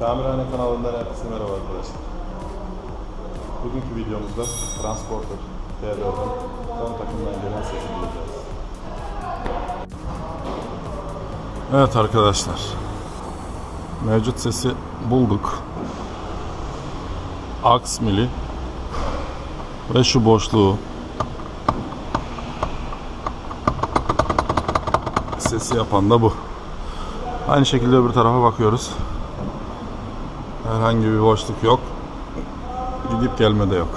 Tamirhane kanalından herkese merhaba arkadaşlar. Bugünkü videomuzda Transporter T4'ün ön takımdan gelen sesini duyacağız. Evet arkadaşlar, mevcut sesi bulduk. Aks mili ve şu boşluğu sesi yapan da bu. Aynı şekilde öbür tarafa bakıyoruz. Herhangi bir boşluk yok. Gidip gelme de yok.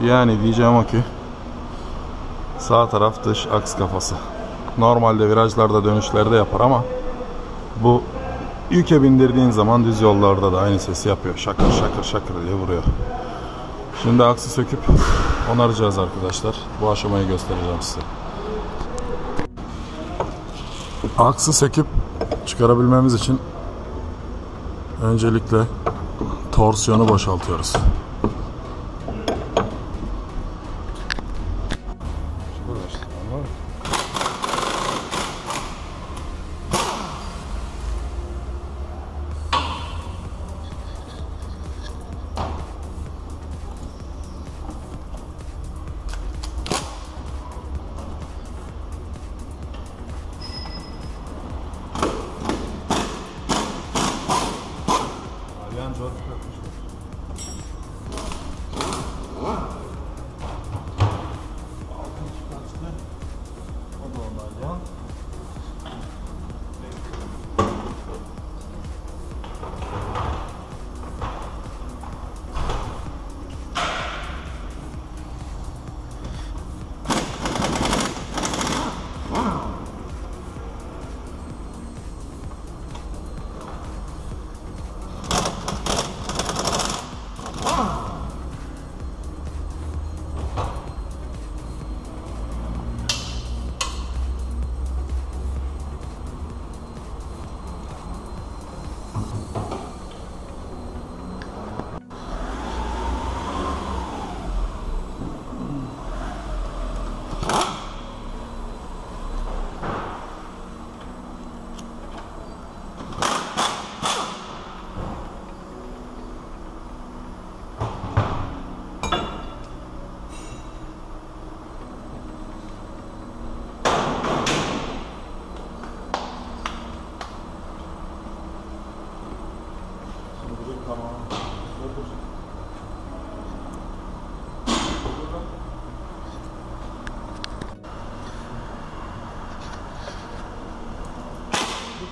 Yani diyeceğim o ki sağ taraf dış aks kafası. Normalde virajlarda, dönüşlerde yapar ama bu yüke bindirdiğin zaman düz yollarda da aynı sesi yapıyor. Şakır şakır şakır diye vuruyor. Şimdi aksı söküp onaracağız arkadaşlar. Bu aşamayı göstereceğim size. Aksı söküp çıkarabilmemiz için öncelikle torsiyonu boşaltıyoruz.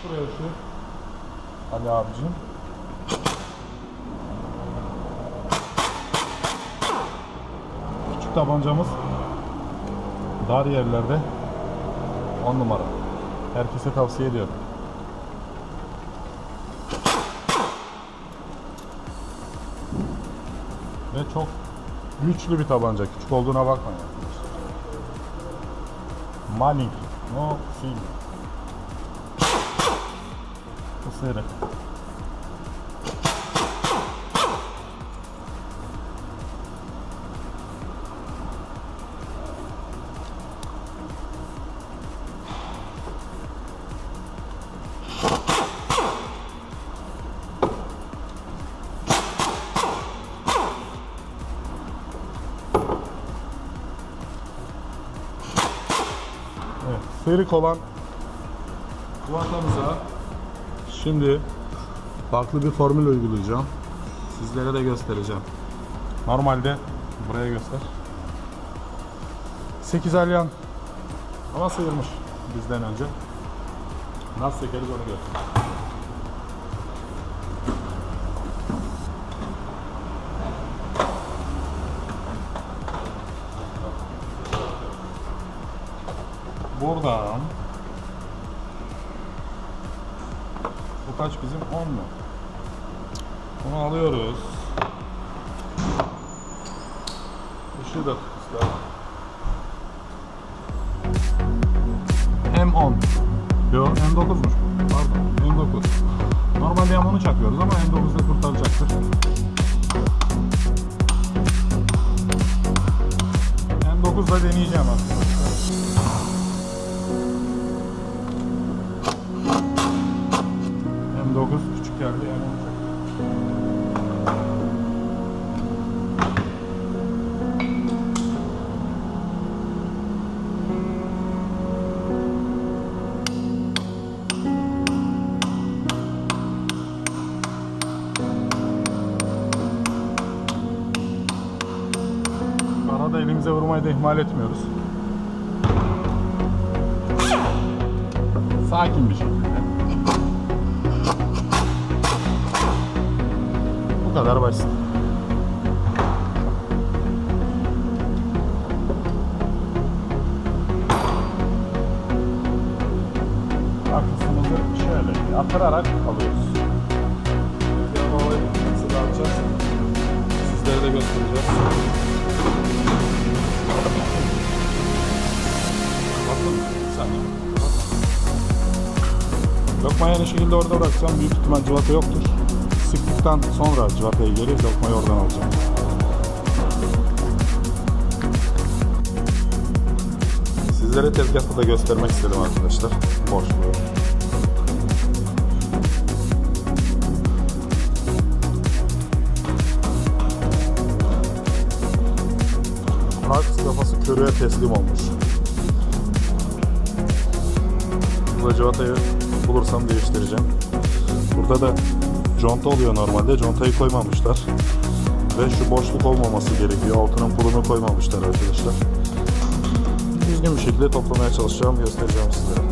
Buraya şu Ali abicim. Küçük tabancamız dar yerlerde 10 numara. Herkese tavsiye ediyorum. Ve çok güçlü bir tabanca. Küçük olduğuna bakmayın. Manning, no film. Isırık. Evet, sıyrık olan kuvantamıza şimdi farklı bir formül uygulayacağım. Sizlere de göstereceğim. Normalde buraya göster. 8 alyan ama sıyırmış bizden önce. Nasıl çekeriz onu göster. Buradan bu kaç bizim? 10 mu? Bunu alıyoruz. Işığı da ister. M10. Yo, M9'muş. Pardon, M9. Normalde M10'u çakıyoruz ama M9'da kurtaracaktır. M9'da deneyeceğim aslında. M9 küçük yerde yani olacak. Arada elimize vurmayı da ihmal etmiyoruz. Sakin bir şekilde. Bu kadar basit. Arkasımızı şöyle yatırarak alıyoruz. Yamayı nasıl alacağız? Sizlere de göstereceğiz. Bakın sen. Lokmayı aynı şekilde orada bırakacağım. Büyük ihtimal cıvata yoktur. Sıktıktan sonra cıvatayı geri lokmayı oradan alacağım. Sizlere tezgahta da göstermek istedim arkadaşlar. Boşluğu. Aks kafası körüğe teslim olmuş. Burada cıvatayı bulursam değiştireceğim. Burada da conta oluyor normalde. Contayı koymamışlar. Ve şu boşluk olmaması gerekiyor. Altının pulunu koymamışlar arkadaşlar. Düzgün bir şekilde toplamaya çalışacağım. Göstereceğim sizlere.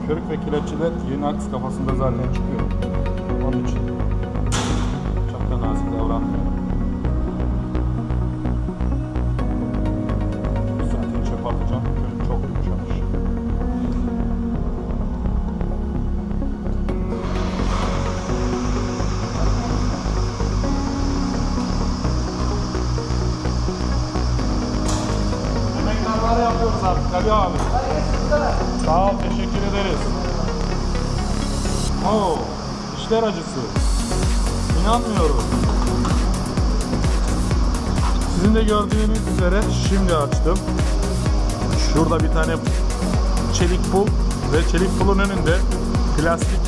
Körük ve kireççiler yeni aks kafasında zaten çıkıyor. Onun için çok da nazik davranmıyor. Zaten çöp atacağım. Körük çok yumuşamış. Emektarları yapıyoruz artık Ali abi. Sağ ol, teşekkür ederiz. Oo, işler acısı. İnanmıyorum. Sizin de gördüğünüz üzere şimdi açtım. Şurada bir tane çelik pul ve çelik pulun önünde plastik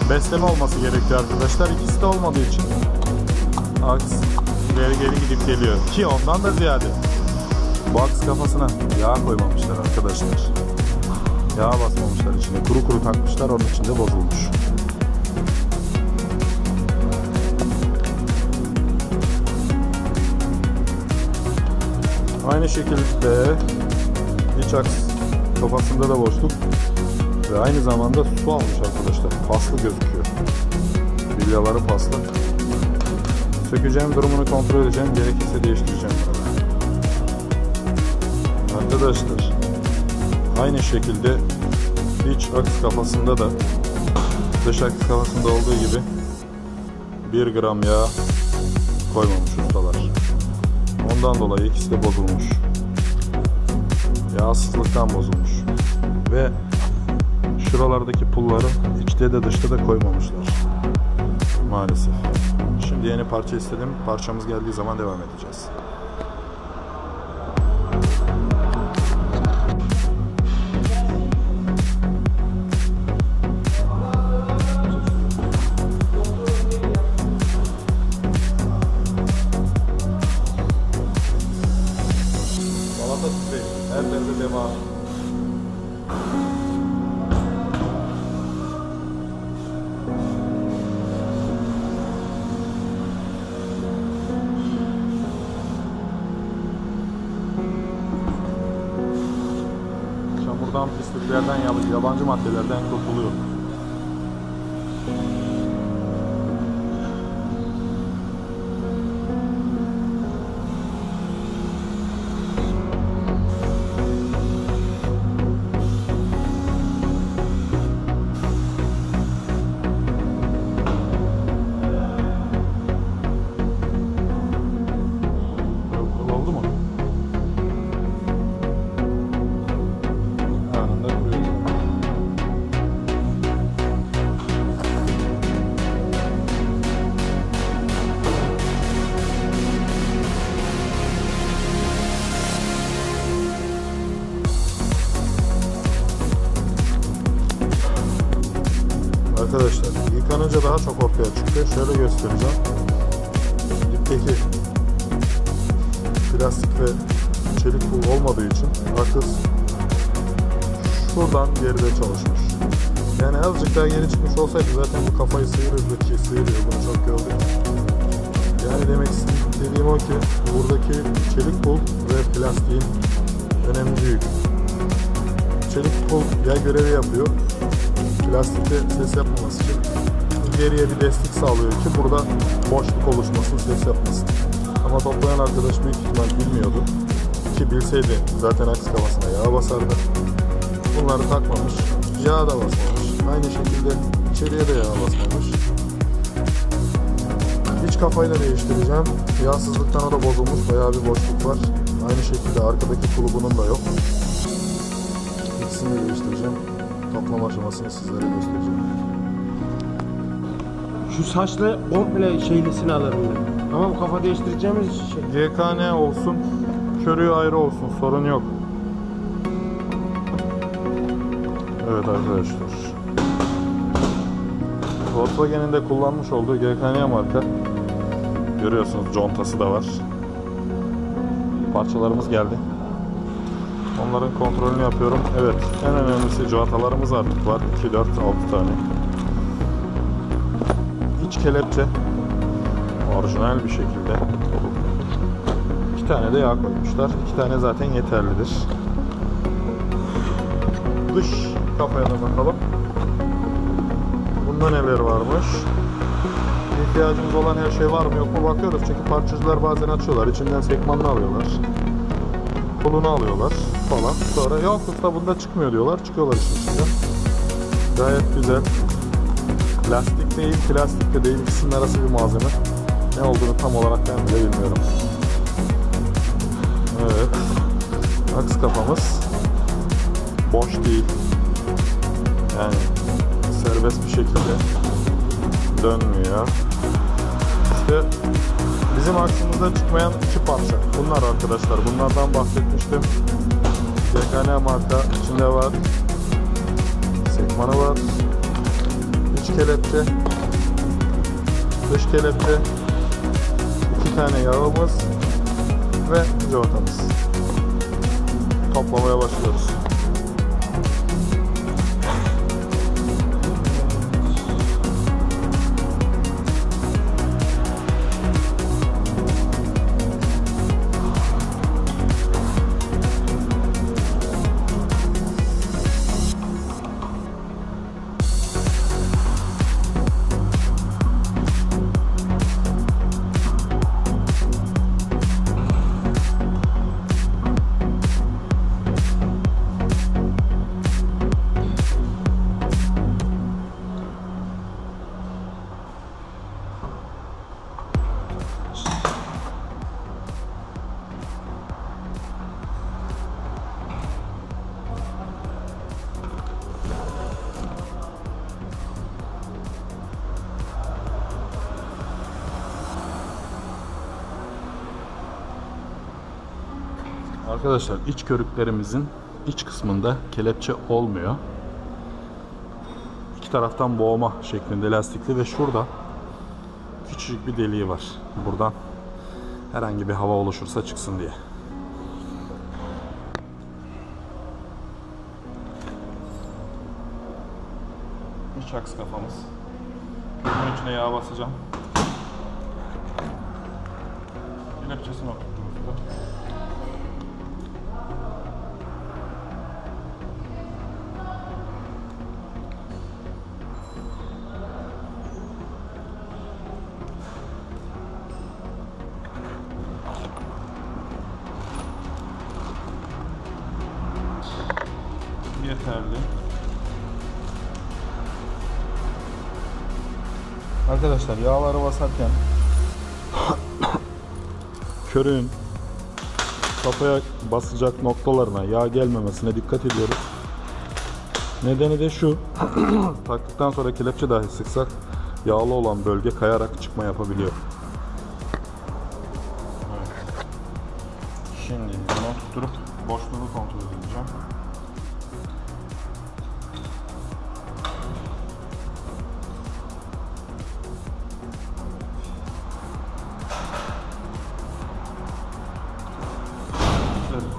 besleme olması gerekiyor arkadaşlar. İkisi de olmadığı için aks geri gidip geliyor. Ki ondan da ziyade bu aks kafasına yağ koymamışlar arkadaşlar. Yağ basmamışlar içine. Kuru kuru takmışlar. Onun içinde bozulmuş. Aynı şekilde iç aks kafasında da boşluk ve aynı zamanda su almış arkadaşlar. Paslı gözüküyor. Bilyaları paslı. Sökeceğim, durumunu kontrol edeceğim. Gerekirse değiştireceğim. Arkadaşlar aynı şekilde iç aks kafasında da dış aks kafasında olduğu gibi 1 gram yağ koymamış ustalar. Ondan dolayı ikisi de bozulmuş. Yağsızlıktan bozulmuş. Ve şuralardaki pulları içte de dışta da koymamışlar. Maalesef. Şimdi yeni parça istedim. Parçamız geldiği zaman devam edeceğiz. Her derde devam. Çamurdan, pisliklerden, yabancı maddelerden kurtuluyor. Körü daha çok ortaya çıkıyor. Şöyle göstereceğim. Dipteki plastik ve çelik pul olmadığı için akız şuradan geride çalışmış. Yani azıcık daha geri çıkmış olsaydı zaten bu kafayı sıyırırdı ki sıyırıyor. Bunu çok gördük. Yani demek istediğim o ki buradaki çelik pul ve plastiğin önemi büyük. Çelik pul yay görevi yapıyor. Plastikte ses yapmaması için geriye bir destek sağlıyor ki burada boşluk oluşmasın, ses yapmasın. Ama toplayan arkadaş büyük ihtimal bilmiyordu. Ki bilseydi zaten aks kafasına yağ basardı. Bunları takmamış. Yağ da basmamış. Aynı şekilde içeriye de yağ basmamış. İç kafayla değiştireceğim. Yağsızlıktan o da bozulmuş. Bayağı bir boşluk var. Aynı şekilde arkadaki kulubunun da yok. İkisini de değiştireceğim. Toplama aşamasını sizlere göstereceğim. Şu saçlı komple şeylisini alırım ben. Ama bu kafa değiştireceğimiz şey. GKN olsun, körüğü ayrı olsun, sorun yok. Evet arkadaşlar. Volkswagen'in de kullanmış olduğu GKN marka. Görüyorsunuz contası da var. Parçalarımız geldi. Onların kontrolünü yapıyorum. Evet, en önemlisi civatalarımız artık var. 2, 4, 6 tane. İç kelepçe orijinal bir şekilde. 2 tane de yağ koymuşlar. 2 tane zaten yeterlidir. Dış kafaya da bakalım. Bunda neler varmış? İhtiyacımız olan her şey var mı yok mu bakıyoruz. Çünkü parçacılar bazen açıyorlar. İçinden sekmanını alıyorlar. Pulunu alıyorlar falan. Sonra yok usta bunda çıkmıyor diyorlar. Çıkıyorlar işin içinden. Gayet güzel. Plastik değil, plastik de değil. İkisinin arası bir malzeme. Ne olduğunu tam olarak ben bile bilmiyorum. Evet. Aks kafamız boş değil. Yani serbest bir şekilde dönmüyor. İşte bizim aksımızda çıkmayan 2 parça. Bunlar arkadaşlar. Bunlardan bahsetmiştim. GKN marka içinde var. Sekmanı var. İç kelepçe. Dış kelepçe. 2 tane yağımız ve cıvatamız. Toplamaya başlıyoruz. Arkadaşlar iç körüklerimizin iç kısmında kelepçe olmuyor. İki taraftan boğma şeklinde lastikli ve şurada küçücük bir deliği var. Buradan herhangi bir hava oluşursa çıksın diye. İç aks kafamız. Bunun içine yağ basacağım. Kelepçesini oturttuğumuzda. Yeterli. Arkadaşlar yağları basarken körüğün kafaya basacak noktalarına yağ gelmemesine dikkat ediyoruz. Nedeni de şu. Taktıktan sonra kelepçe dahi sıksak yağlı olan bölge kayarak çıkma yapabiliyor. Evet. Şimdi bunu tutturup boşluğunu kontrol edeceğim.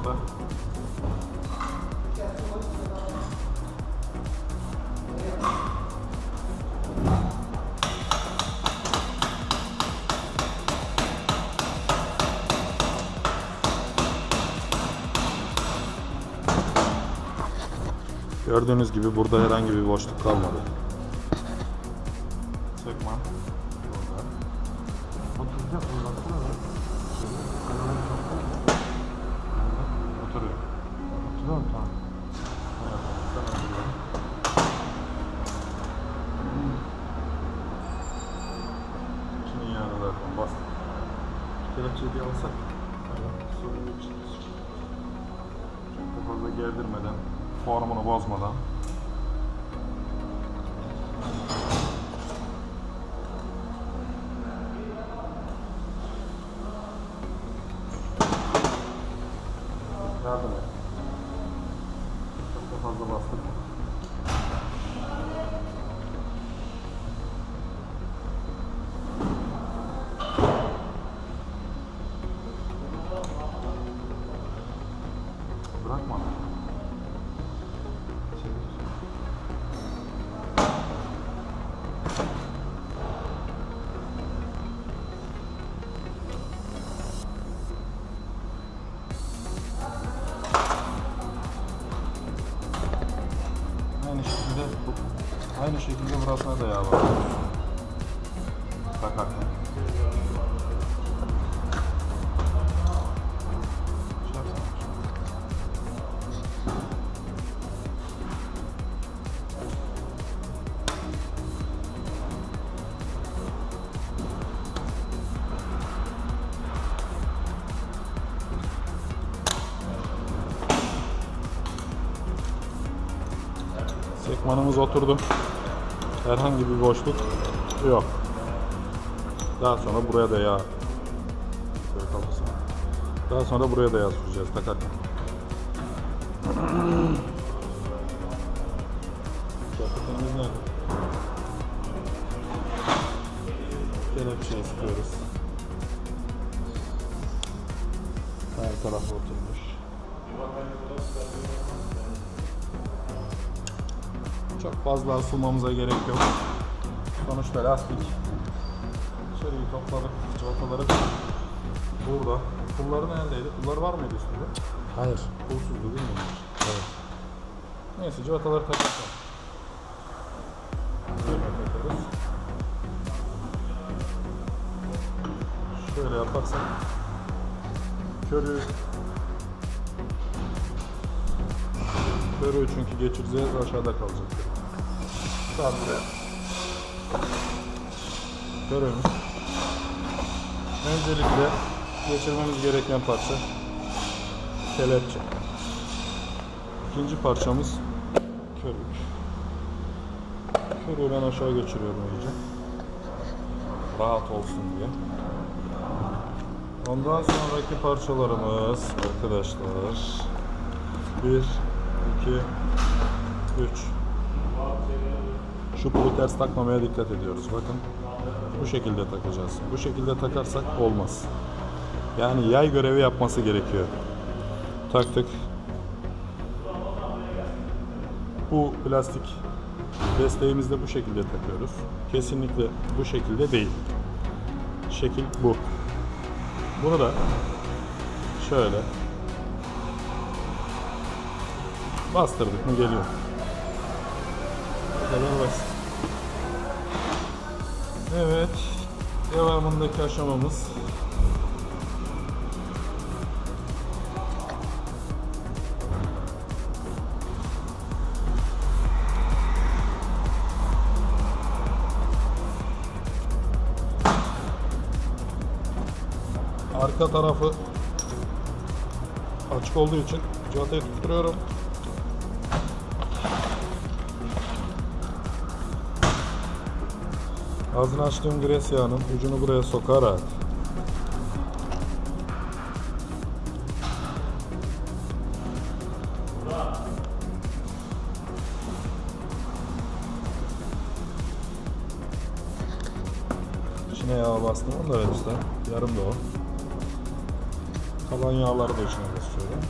tarafta. Gördüğünüz gibi burada herhangi bir boşluk kalmadı. Sekman burada. Oturacak mı? Oturuyor. Oturuyor mu? Tamam. İçinin yanı zaten bastık. Kelepçeyi bir alsak. Sorun yok. Çok fazla gerdirmeden, formunu bozmadan. Yardım et. Çok da fazla bastık. Bırakma. Aynı şekilde burasına da yağ var. Takarken. Sekmanımız oturdu. Herhangi bir boşluk yok. Daha sonra buraya da yağ. Daha sonra buraya da yağ süreceğiz takarken. Kelepçemiz nerede? Kelepçeyi sıkıyoruz. Her taraf oturmuş. Çok fazla asılmamıza gerek yok. Sonuçta lastik. İçeriği topladık, cıvataları burada. Pulları neredeydi? Pullar var mıydı üstünde? Hayır. Pulsuzdu değil mi? Evet. Neyse cıvataları takarsak. Şöyle yaparsak körüğü çünkü geçireceğiz, aşağıda kalacak. Sadece körüğümüz. Öncelikle geçirmemiz gereken parça kelepçe. İkinci parçamız körük. Körüğü ben aşağı geçiriyorum iyice. Rahat olsun diye. Ondan sonraki parçalarımız arkadaşlar 1, 2, 3. Şu pulu ters takmamaya dikkat ediyoruz. Bakın bu şekilde takacağız. Bu şekilde takarsak olmaz. Yani yay görevi yapması gerekiyor. Taktık. Bu plastik desteğimizi de bu şekilde takıyoruz. Kesinlikle bu şekilde değil. Şekil bu. Bunu da şöyle bastırdık mı geliyor. Bu kadar basit. Evet, devamındaki aşamamız arka tarafı açık olduğu için civatayı tutturuyorum. Ağzını açtığım gres yağının ucunu buraya sokarak içine yağ bastım. Onu da ver usta. Yarım da o. Kalan yağları da içine basıyorum.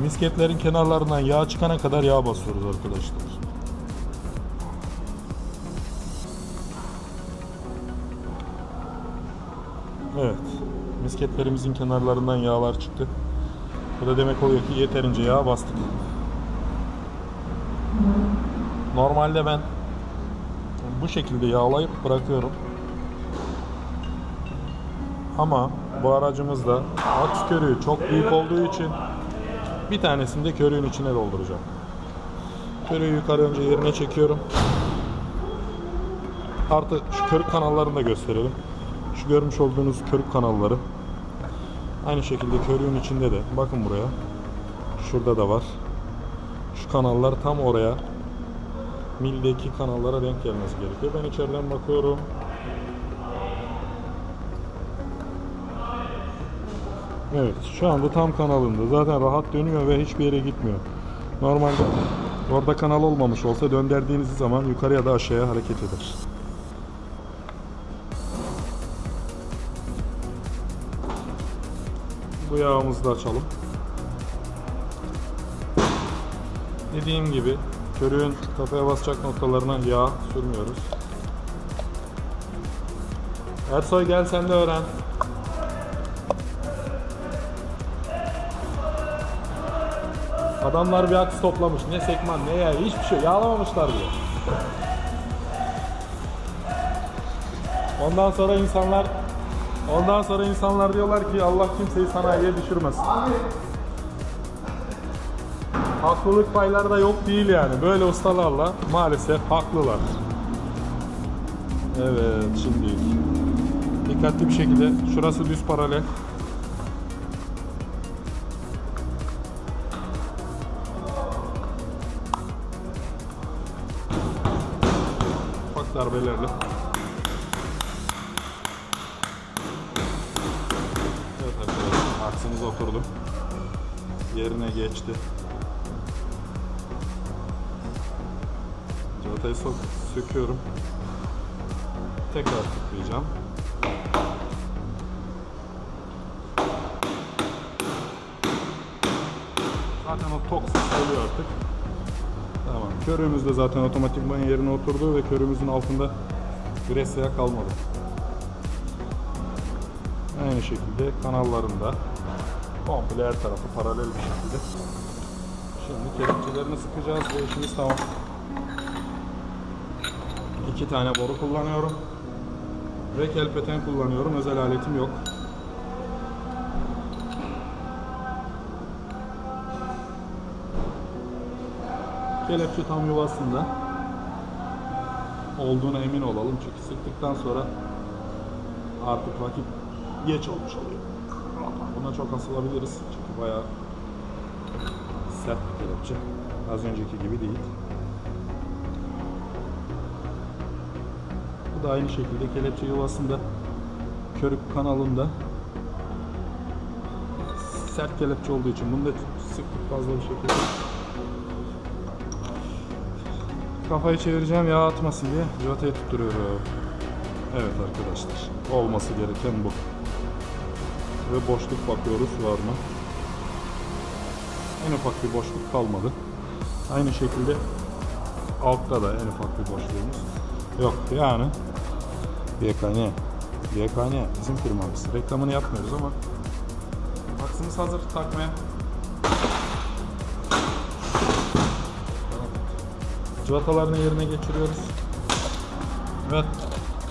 Misketlerin kenarlarından yağ çıkana kadar yağ basıyoruz arkadaşlar. Evet. Misketlerimizin kenarlarından yağlar çıktı. Bu da demek oluyor ki yeterince yağ bastık. Normalde ben bu şekilde yağlayıp bırakıyorum. Ama bu aracımızda aks körüğü çok büyük olduğu için bir tanesini de körüğün içine dolduracağım. Körüğü yukarı önce yerine çekiyorum. Artı şu körük kanallarını da gösterelim. Şu görmüş olduğunuz körük kanalları. Aynı şekilde körüğün içinde de bakın buraya. Şurada da var. Şu kanallar tam oraya, mildeki kanallara denk gelmesi gerekiyor. Ben içeriden bakıyorum. Evet, şu anda tam kanalında. Zaten rahat dönüyor ve hiçbir yere gitmiyor. Normalde orada kanal olmamış olsa döndürdüğünüz zaman yukarı ya da aşağıya hareket eder. Bu yağımızı da açalım. Dediğim gibi körüğün kafaya basacak noktalarına yağ sürmüyoruz. Ersoy gel sen de öğren. Adamlar bir aks toplamış. Ne sekman ne yağ, hiçbir şey yağlamamışlar bile. Ondan sonra insanlar diyorlar ki Allah kimseyi sanayiye düşürmesin. Haklılık payları da yok değil yani. Böyle ustalarla maalesef haklılar. Evet, şimdi dikkatli bir şekilde şurası düz paralel. Ufak darbelerle. Evet arkadaşlar, aksımız oturdu. Yerine geçti. Civatayı söküyorum. Tekrar tıklayacağım. Zaten o tok geliyor artık. Tamam. Körüğümüz de zaten otomatikman yerine oturdu ve körüğümüzün altında gresya kalmadı. Aynı şekilde kanallarında komple her tarafı paralel bir şekilde. Şimdi kelepçelerini sıkacağız ve işimiz tamam. 2 tane boru kullanıyorum ve kelpeten kullanıyorum. Özel aletim yok. Kelepçe tam yuvasında olduğuna emin olalım. Çünkü sıktıktan sonra artık vakit geç olmuş oluyor. Buna çok asılabiliriz. Çünkü bayağı sert bir kelepçe. Az önceki gibi değil. Bu da aynı şekilde kelepçe yuvasında, körük kanalında sert kelepçe olduğu için bunu da sıktık fazla bir şekilde. Kafayı çevireceğim yağ atmasın diye civatayı tutturuyorum. Evet arkadaşlar, olması gereken bu. Ve boşluk bakıyoruz var mı? En ufak bir boşluk kalmadı. Aynı şekilde altta da en ufak bir boşluğumuz yok yani. BKN bizim firmamız. Reklamını yapmıyoruz ama aksımız hazır takmaya. Cıvatalarını yerine geçiriyoruz ve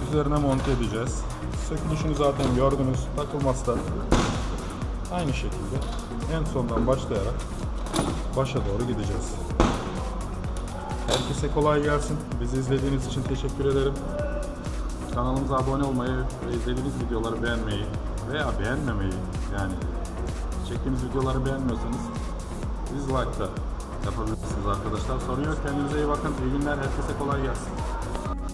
üzerine monte edeceğiz. Sökülüşünü zaten gördünüz. Takılması da aynı şekilde en sondan başlayarak başa doğru gideceğiz. Herkese kolay gelsin. Bizi izlediğiniz için teşekkür ederim. Kanalımıza abone olmayı ve izlediğiniz videoları beğenmeyi veya beğenmemeyi, yani çektiğimiz videoları beğenmiyorsanız dislike da yapabilirsiniz arkadaşlar. Sorun yok. Kendinize iyi bakın. İyi günler. Herkese kolay gelsin.